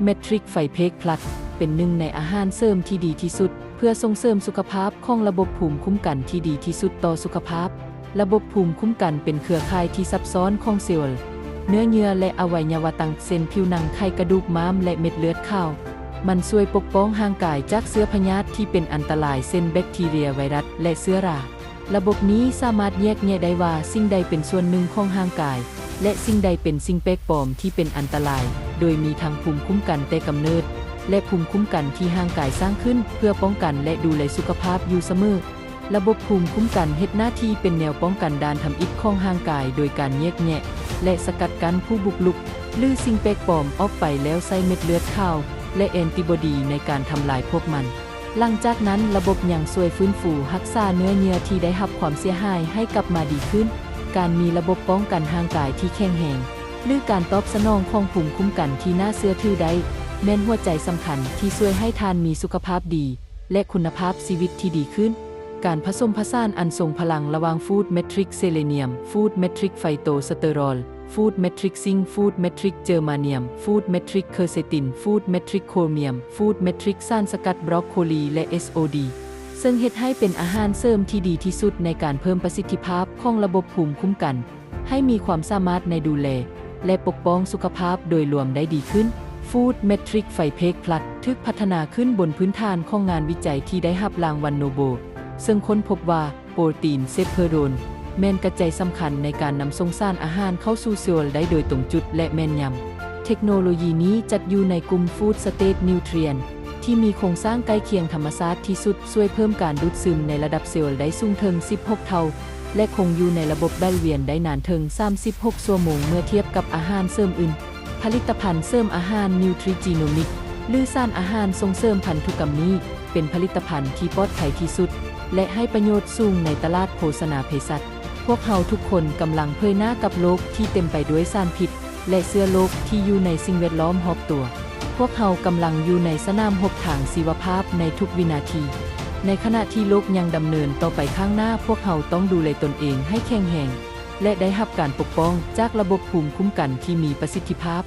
เมทริกไฟเพกพลัสเป็นหนึ่งในอาหารเสริมที่ดีที่สุดเพื่อส่งเสริมสุขภาพของระบบภูมิคุ้มกันที่ดีที่สุดต่อสุขภาพระบบภูมิคุ้มกันเป็นเครือข่ายที่ซับซ้อนของเซลล์เนื้อเยื่อและอวัยวะต่างเช่นผิวหนังไขกระดูกม้ามและเม็ดเลือดขาวมันช่วยปกป้องร่างกายจากเชื้อพยาธิที่เป็นอันตรายเช่นแบคทีเรียไวรัสและเชื้อราระบบนี้สามารถแยกแยะได้ว่าสิ่งใดเป็นส่วนหนึ่งของร่างกายและสิ่งใดเป็นสิ่งแปลกปลอมที่เป็นอันตรายโดยมีทั้งภูมิคุ้มกันแต่กำเนิดและภูมิคุ้มกันที่ร่างกายสร้างขึ้นเพื่อป้องกันและดูแลสุขภาพอยู่เสมอระบบภูมิคุ้มกันเฮ็ดหน้าที่เป็นแนวป้องกันด้านทำอิฐของร่างกายโดยการแยกแยะและสกัดกั้นผู้บุกรุกหรือสิ่งแปลกปลอมออกไปแล้วใส่เม็ดเลือดขาวและแอนติบอดีในการทำลายพวกมันหลังจากนั้นระบบยังช่วยฟื้นฟูรักษาเนื้อเยื่อที่ได้รับความเสียหายให้กลับมาดีขึ้นการมีระบบป้องกันร่างกายที่แข็งแรงหรือการตอบสนองของภูมิคุ้มกันที่น่าเชื่อถือได้แม่นหัวใจสำคัญที่ช่วยให้ท่านมีสุขภาพดีและคุณภาพชีวิตที่ดีขึ้นการผสมผสานอันทรงพลังระหว่างฟูดเมทริกเซเลเนียมฟูดเมทริกไฟโตสเตอรอลฟูดเมทริกซิงฟูดเมทริกเจอร์มาเนียมฟูดเมทริกเคอร์เซตินฟูดเมทริกโครเมียมฟูดเมทริกสารสกัดบรอกโคลีและ SOD ซึ่งเฮ็ดให้เป็นอาหารเสริมที่ดีที่สุดในการเพิ่มประสิทธิภาพของระบบภูมิคุ้มกันให้มีความสามารถในดูแลและปกป้องสุขภาพโดยรวมได้ดีขึ้นฟูดเมทริกไฟเพกพลัสถูกพัฒนาขึ้นบนพื้นฐานของงานวิจัยที่ได้รับรางวัลโนเบลซึ่งค้นพบว่าโปรตีนเซปเพอโรนแม่นกระจายสำคัญในการนำส่งสารอาหารเข้าสู่เซลล์ได้โดยตรงจุดและแม่นยำเทคโนโลยีนี้จัดอยู่ในกลุ่มฟู้ดสเตทนิวทรียนที่มีโครงสร้างใกล้เคียงธรรมชาติที่สุดช่วยเพิ่มการดูดซึมในระดับเซลล์ได้สูงถึง16 เท่าและคงอยู่ในระบบไหลเวียนได้นานถึง36 ชั่วโมงเมื่อเทียบกับอาหารเสริมอื่นผลิตภัณฑ์เสริมอาหารนิวทริจีโนมิกหรือสารอาหารส่งเสริมพันธุกรรมนี้เป็นผลิตภัณฑ์ที่ปลอดภัยที่สุดและให้ประโยชน์สูงในตลาดโภชนาเภสัชพวกเราทุกคนกำลังเผชิญหน้ากับโลกที่เต็มไปด้วยสารพิษและเชื้อโรคที่อยู่ในสิ่งแวดล้อมรอบตัวพวกเรากำลังอยู่ในสนามรบทางชีวภาพในทุกวินาทีในขณะที่โลกยังดำเนินต่อไปข้างหน้าพวกเราต้องดูแลตนเองให้แข็งแรงและได้รับการปกป้องจากระบบภูมิคุ้มกันที่มีประสิทธิภาพ